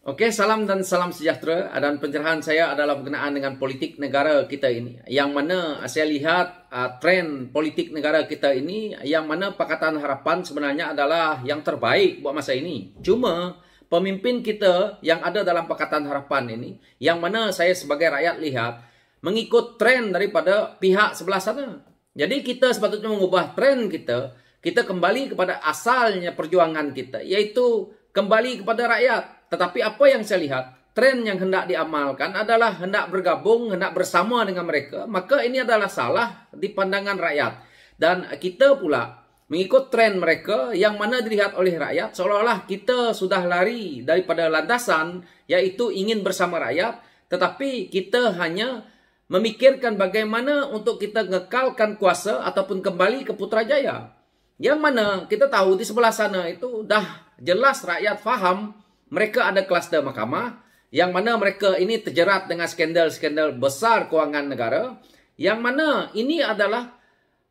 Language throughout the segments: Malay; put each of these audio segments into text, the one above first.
Oke, salam dan salam sejahtera. Dan pencerahan saya adalah berkenaan dengan politik negara kita ini. Yang mana saya lihat tren politik negara kita ini, yang mana Pakatan Harapan sebenarnya adalah yang terbaik buat masa ini. Cuma pemimpin kita yang ada dalam Pakatan Harapan ini, yang mana saya sebagai rakyat lihat, mengikut tren daripada pihak sebelah sana. Jadi kita sepatutnya mengubah tren kita kembali kepada asalnya perjuangan kita, yaitu kembali kepada rakyat. Tetapi apa yang saya lihat, tren yang hendak diamalkan adalah hendak bergabung, hendak bersama dengan mereka. Maka ini adalah salah di pandangan rakyat. Dan kita pula mengikut tren mereka yang mana dilihat oleh rakyat, seolah-olah kita sudah lari daripada landasan, yaitu ingin bersama rakyat. Tetapi kita hanya memikirkan bagaimana untuk kita ngekalkan kuasa ataupun kembali ke Putrajaya. Yang mana kita tahu di sebelah sana itu dah jelas rakyat faham mereka ada kluster mahkamah, yang mana mereka ini terjerat dengan skandal-skandal besar kewangan negara, yang mana ini adalah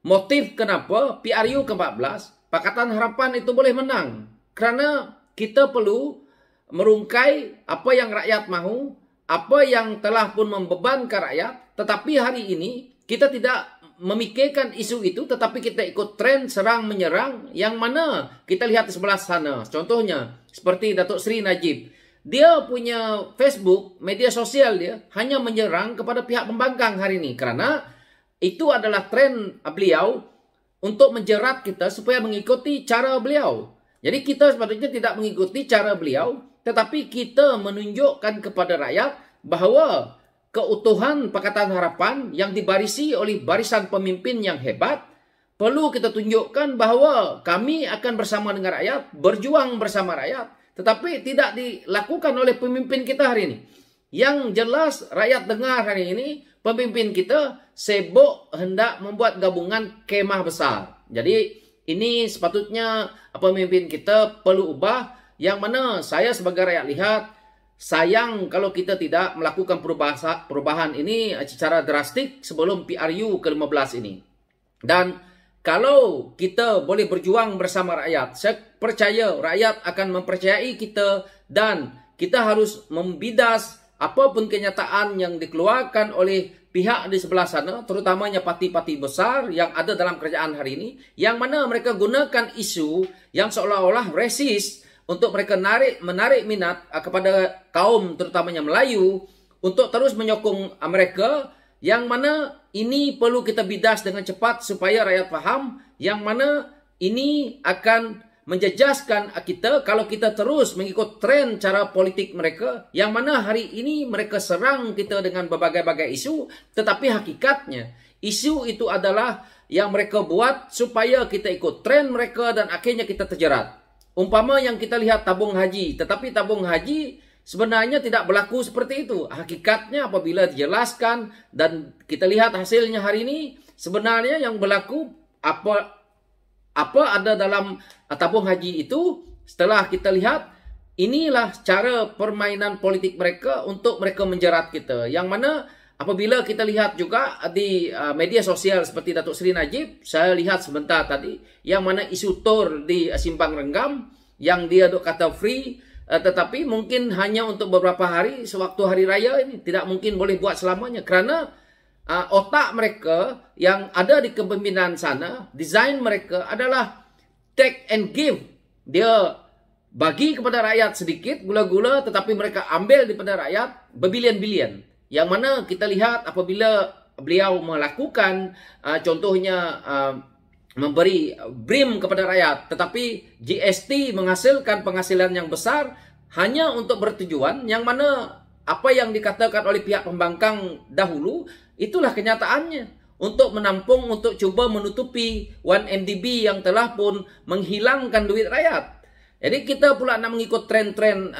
motif kenapa PRU ke-14, Pakatan Harapan itu boleh menang. Kerana kita perlu merungkai apa yang rakyat mahu, apa yang telah pun membebankan rakyat, tetapi hari ini kita tidak memikirkan isu itu, tetapi kita ikut tren serang menyerang, yang mana kita lihat di sebelah sana. Contohnya seperti Datuk Seri Najib, dia punya Facebook, media sosial dia hanya menyerang kepada pihak pembangkang hari ini, kerana itu adalah tren beliau untuk menjerat kita supaya mengikuti cara beliau. Jadi kita sepatutnya tidak mengikuti cara beliau, tetapi kita menunjukkan kepada rakyat bahawa keutuhan Pakatan Harapan yang dibarisi oleh barisan pemimpin yang hebat, perlu kita tunjukkan bahawa kami akan bersama dengan rakyat, berjuang bersama rakyat. Tetapi tidak dilakukan oleh pemimpin kita hari ini. Yang jelas rakyat dengar hari ini, pemimpin kita sibuk hendak membuat gabungan kemah besar. Jadi ini sepatutnya pemimpin kita perlu ubah, yang mana saya sebagai rakyat lihat, sayang kalau kita tidak melakukan perubahan ini secara drastik sebelum PRU ke-15 ini. Dan kalau kita boleh berjuang bersama rakyat, saya percaya rakyat akan mempercayai kita, dan kita harus membidas apapun kenyataan yang dikeluarkan oleh pihak di sebelah sana, terutamanya parti-parti besar yang ada dalam kerajaan hari ini, yang mana mereka gunakan isu yang seolah-olah resis untuk mereka menarik minat kepada kaum terutamanya Melayu untuk terus menyokong mereka, yang mana ini perlu kita bidas dengan cepat supaya rakyat faham, yang mana ini akan menjejaskan kita kalau kita terus mengikut tren cara politik mereka, yang mana hari ini mereka serang kita dengan berbagai-bagai isu, tetapi hakikatnya isu itu adalah yang mereka buat supaya kita ikut tren mereka dan akhirnya kita terjerat. Umpama yang kita lihat tabung haji, tetapi tabung haji sebenarnya tidak berlaku seperti itu. Hakikatnya apabila dijelaskan dan kita lihat hasilnya hari ini, sebenarnya yang berlaku apa ada dalam tabung haji itu, setelah kita lihat, inilah cara permainan politik mereka untuk mereka menjerat kita. Yang mana apabila kita lihat juga di media sosial seperti Datuk Seri Najib, saya lihat sebentar tadi, yang mana isu tor di Simpang Renggam, yang dia duk kata free, tetapi mungkin hanya untuk beberapa hari, sewaktu hari raya ini, tidak mungkin boleh buat selamanya. Kerana otak mereka yang ada di kepemimpinan sana, desain mereka adalah take and give. Dia bagi kepada rakyat sedikit gula-gula, tetapi mereka ambil daripada rakyat berbilion-bilion. Yang mana kita lihat apabila beliau melakukan contohnya memberi BRIM kepada rakyat, tetapi GST menghasilkan penghasilan yang besar hanya untuk bertujuan, yang mana apa yang dikatakan oleh pihak pembangkang dahulu, itulah kenyataannya. Untuk menampung, untuk cuba menutupi 1MDB yang telah pun menghilangkan duit rakyat. Jadi kita pula nak mengikut tren-tren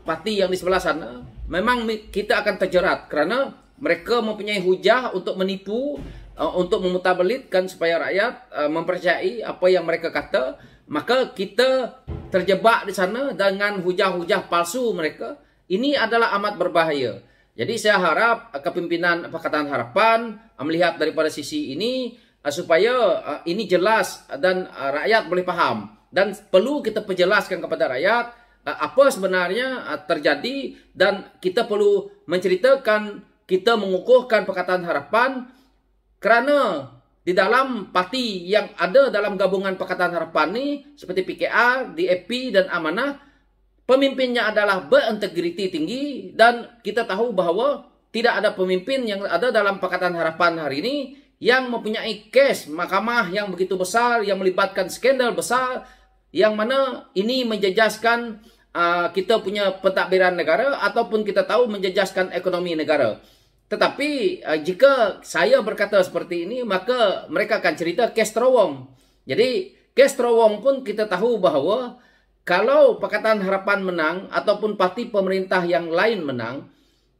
parti yang di sebelah sana, memang kita akan terjerat kerana mereka mempunyai hujah untuk menipu, untuk memutabelitkan supaya rakyat mempercayai apa yang mereka kata. Maka kita terjebak di sana dengan hujah-hujah palsu mereka. Ini adalah amat berbahaya. Jadi saya harap kepimpinan Pakatan Harapan melihat daripada sisi ini supaya ini jelas dan rakyat boleh faham. Dan perlu kita perjelaskan kepada rakyat apa sebenarnya terjadi, dan kita perlu menceritakan, kita mengukuhkan Pakatan Harapan kerana di dalam parti yang ada dalam gabungan Pakatan Harapan ni seperti PKR, DAP dan Amanah, pemimpinnya adalah berintegriti tinggi, dan kita tahu bahawa tidak ada pemimpin yang ada dalam Pakatan Harapan hari ini yang mempunyai kes mahkamah yang begitu besar, yang melibatkan skandal besar, yang mana ini menjejaskan kita punya pentadbiran negara ataupun kita tahu menjejaskan ekonomi negara. Tetapi jika saya berkata seperti ini, maka mereka akan cerita kes terowong. Jadi kes terowong pun kita tahu bahawa kalau Pakatan Harapan menang ataupun parti pemerintah yang lain menang,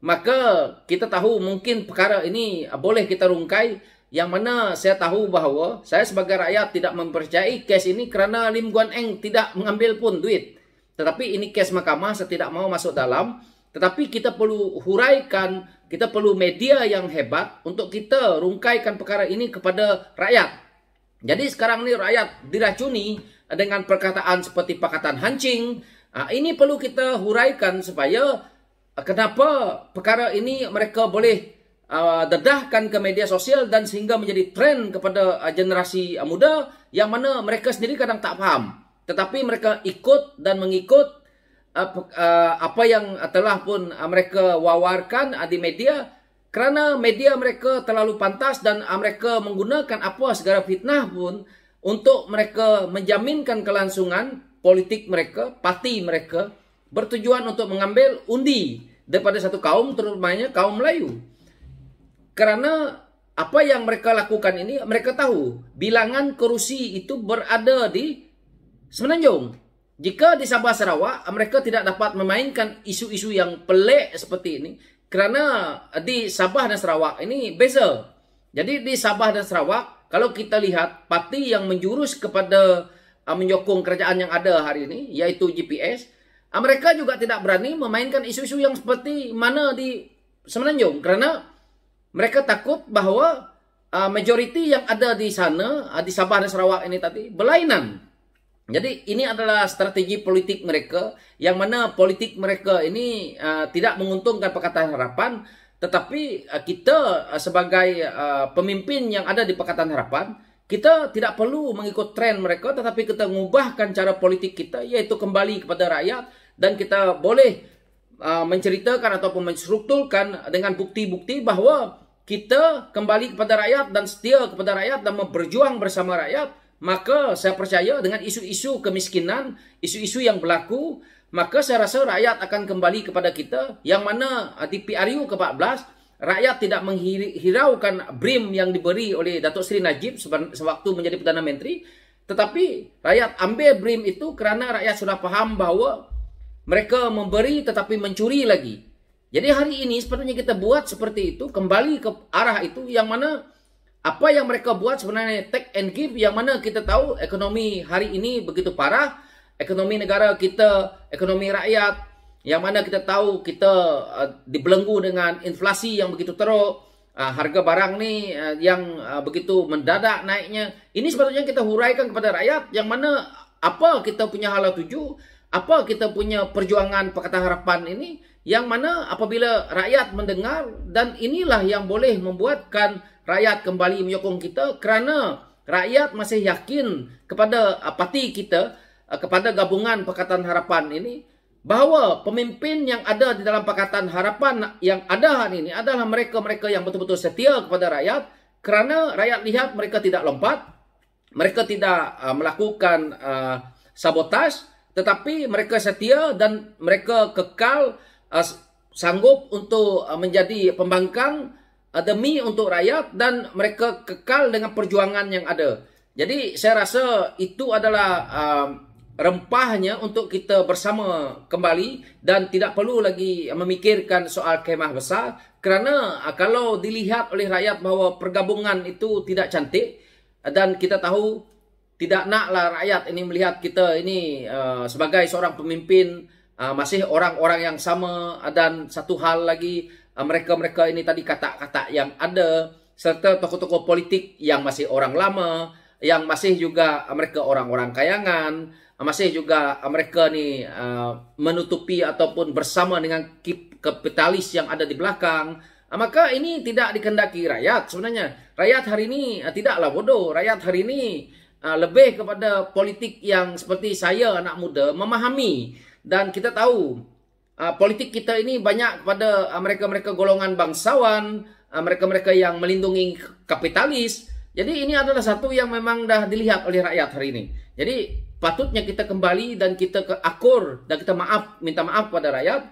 maka kita tahu mungkin perkara ini boleh kita rungkai, yang mana saya tahu bahawa saya sebagai rakyat tidak mempercayai kes ini kerana Lim Guan Eng tidak mengambil pun duit. Tetapi ini kes mahkamah, saya tidak mau masuk dalam. Tetapi kita perlu huraikan, kita perlu media yang hebat untuk kita rungkaikan perkara ini kepada rakyat. Jadi sekarang ni rakyat diracuni dengan perkataan seperti pakatan hancing. Ini perlu kita huraikan supaya kenapa perkara ini mereka boleh dedahkan ke media sosial dan sehingga menjadi tren kepada generasi muda yang mana mereka sendiri kadang tak faham. Tetapi mereka ikut dan mengikut apa yang telah pun mereka wawarkan di media, kerana media mereka terlalu pantas dan mereka menggunakan apa segala fitnah pun untuk mereka menjaminkan kelangsungan politik mereka, parti mereka, bertujuan untuk mengambil undi daripada satu kaum, terutamanya kaum Melayu. Kerana apa yang mereka lakukan ini, mereka tahu bilangan kerusi itu berada di Semenanjung. Jika di Sabah Sarawak, mereka tidak dapat memainkan isu-isu yang pelik seperti ini. Kerana di Sabah dan Sarawak ini beza. Jadi di Sabah dan Sarawak, kalau kita lihat parti yang menjurus kepada menyokong kerajaan yang ada hari ini, yaitu GPS, mereka juga tidak berani memainkan isu-isu yang seperti mana di Semenanjung. Kerana mereka takut bahawa majoriti yang ada di sana, di Sabah dan Sarawak ini tadi, berlainan. Jadi ini adalah strategi politik mereka, yang mana politik mereka ini tidak menguntungkan Pakatan Harapan. Tetapi kita sebagai pemimpin yang ada di Pakatan Harapan, kita tidak perlu mengikut tren mereka, tetapi kita mengubahkan cara politik kita, iaitu kembali kepada rakyat. Dan kita boleh menceritakan ataupun menstrukturkan dengan bukti-bukti bahawa kita kembali kepada rakyat dan setia kepada rakyat dan berjuang bersama rakyat. Maka saya percaya dengan isu-isu kemiskinan, isu-isu yang berlaku, maka saya rasa rakyat akan kembali kepada kita, yang mana di PRU ke-14, rakyat tidak menghiraukan BRIM yang diberi oleh Datuk Seri Najib sewaktu menjadi Perdana Menteri. Tetapi rakyat ambil BRIM itu kerana rakyat sudah faham bahawa mereka memberi tetapi mencuri lagi. Jadi hari ini sepatutnya kita buat seperti itu, kembali ke arah itu, yang mana apa yang mereka buat sebenarnya take and give, yang mana kita tahu ekonomi hari ini begitu parah, ekonomi negara kita, ekonomi rakyat, yang mana kita tahu kita dibelenggu dengan inflasi yang begitu teruk, harga barang ni yang begitu mendadak naiknya. Ini sepatutnya kita huraikan kepada rakyat, yang mana apa kita punya hala tuju, apa kita punya perjuangan Pakatan Harapan ini, yang mana apabila rakyat mendengar, dan inilah yang boleh membuatkan rakyat kembali menyokong kita, kerana rakyat masih yakin kepada parti kita, kepada gabungan Pakatan Harapan ini, bahawa pemimpin yang ada di dalam Pakatan Harapan yang ada hari ini adalah mereka-mereka yang betul-betul setia kepada rakyat, kerana rakyat lihat mereka tidak lompat, mereka tidak melakukan sabotaj, tetapi mereka setia dan mereka kekal sanggup untuk menjadi pembangkang demi untuk rakyat, dan mereka kekal dengan perjuangan yang ada. Jadi saya rasa itu adalah rempahnya untuk kita bersama kembali, dan tidak perlu lagi memikirkan soal kemah besar, kerana kalau dilihat oleh rakyat bahawa pergabungan itu tidak cantik, dan kita tahu tidak naklah rakyat ini melihat kita ini sebagai seorang pemimpin masih orang-orang yang sama. Dan satu hal lagi, mereka-mereka ini tadi kata-kata yang ada, serta tokoh-tokoh politik yang masih orang lama, yang masih juga mereka orang-orang kayangan, masih juga mereka ni menutupi ataupun bersama dengan kapitalis yang ada di belakang. Maka ini tidak dikehendaki rakyat sebenarnya. Rakyat hari ini tidaklah bodoh. Rakyat hari ini lebih kepada politik yang seperti saya anak muda memahami. Dan kita tahu politik kita ini banyak kepada mereka-mereka golongan bangsawan, mereka-mereka yang melindungi kapitalis. Jadi ini adalah satu yang memang dah dilihat oleh rakyat hari ini. Jadi patutnya kita kembali dan kita akur dan kita minta maaf kepada rakyat,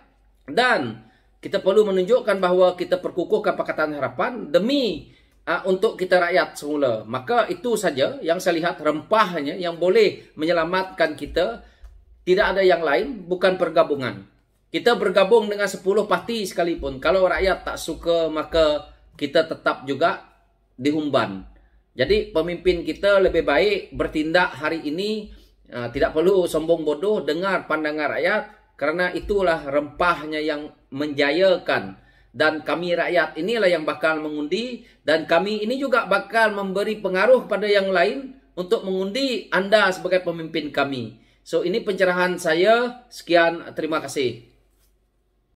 dan kita perlu menunjukkan bahawa kita perkukuhkan Pakatan Harapan demi untuk kita rakyat semula. Maka itu saja yang saya lihat rempahnya yang boleh menyelamatkan kita. Tidak ada yang lain, bukan pergabungan. Kita bergabung dengan 10 parti sekalipun, kalau rakyat tak suka maka kita tetap juga dihumban. Jadi pemimpin kita lebih baik bertindak hari ini, tidak perlu sombong bodoh, dengar pandangan rakyat, karena itulah rempahnya yang menjayakan. Dan kami rakyat inilah yang bakal mengundi, dan kami ini juga bakal memberi pengaruh pada yang lain untuk mengundi Anda sebagai pemimpin kami. So ini pencerahan saya, sekian, terima kasih.